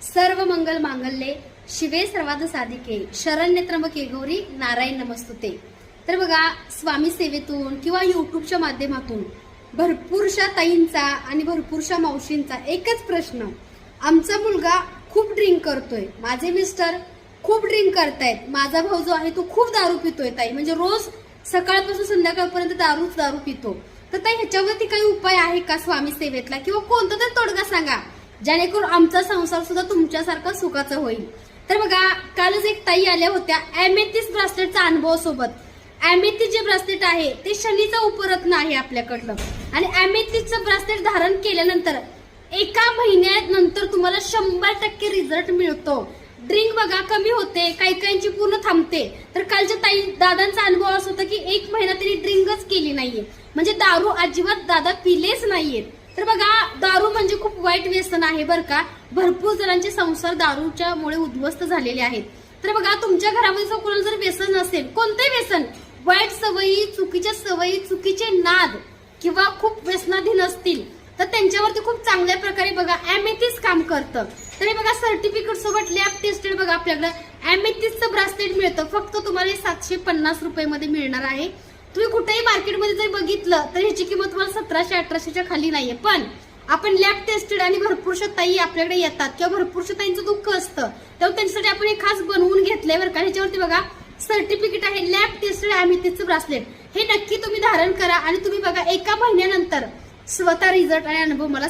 सर्व मंगल मांगल्ये शिवे सर्वार्थ साधिके शरण्य त्र्यंबके गौरी नारायण नमस्तुते। तर बघा, स्वामी सेवेतून किंवा युट्यूबच्या माध्यमातून भरपूरशा ताईंचा आणि भरपूरशा मावशींचा एकच प्रश्न, आमचा मुलगा खूप ड्रिंक करतोय, माझे मिस्टर खूप ड्रिंक करतायत, माझा भाऊ जो आहे तो खूप दारू पितोय ताई, म्हणजे रोज सकाळपासून संध्याकाळपर्यंत दारू पितो। तर ताई, ह्याच्यावरती काही उपाय आहे का स्वामी सेवेतला, किंवा कोणता तरी तोडगा सांगा जेणेकरून आमचा संसार सुद्धा तुमच्यासारखा सुखाचा होईल। तर बघा, कालच एक ताई आल्या होत्या एमेथिस्ट ब्रासलेटचा अनुभव सोबत। एमेथिस्ट जे ब्रासलेट आहे ते शनीचा उपरत्न आहे आपल्याकडलं, आणि एमेथिस्टचं ब्रासलेट धारण केल्यानंतर एका महिन्यानंतर तुम्हाला 100% रिझल्ट मिळतो। ड्रिंक बघा कमी होते, काही काहींची पूर्ण थांबते। तर कालच्या ताई दादांचा अनुभव असा होता की 1 महिना तरी ड्रिंकच केली नाहीये, म्हणजे दारू अजिबात दादा पिलेच नाहीयेत। तर बघा, दारू म्हणजे खूप वाईट व्यसन आहे बरं का। भरपूर जणांचे संसार दारूच्या मुळे उद्ध्वस्त झालेले आहेत। तर बघा, तुमच्या घरामध्ये कोणाला जर व्यसन नसेल, कोणते व्यसन, वाईट सवयी, चुकीच्या सवयी, चुकीचे नाद किंवा खूप व्यसनाधीन असतील, तर त्यांच्यावरती खूप चांगल्या प्रकारे बघा एमेथिस्ट काम करतं। तरी बघा, सर्टिफिकेट सोबत लॅब टेस्टेड बघा आपल्याकडे एमेथिस्टचं ब्रासलेट मिळतं, फक्त तुम्हाला 750 रुपयामध्ये मिळणार आहे। तुम्ही कुठेही मार्केटमध्ये जर बघितलं तर ह्याची किंमत तुम्हाला 1700-1800च्या खाली नाहीये। पण आपण लॅब टेस्टेड आणि भरपूरशा ताई आपल्याकडे येतात किंवा भरपूरशा ताईंचं दुःख असतं, तेव्हा त्यांच्यासाठी आपण हे खास बनवून घेतलंय बरं का। ह्याच्यावरती बघा सर्टिफिकेट आहे लॅब टेस्टेड एमेथिस्टचं ब्रासलेट, हे नक्की तुम्ही धारण करा आणि तुम्ही बघा एका महिन्यानंतर स्वतः रिझल्ट आणि अनुभव मला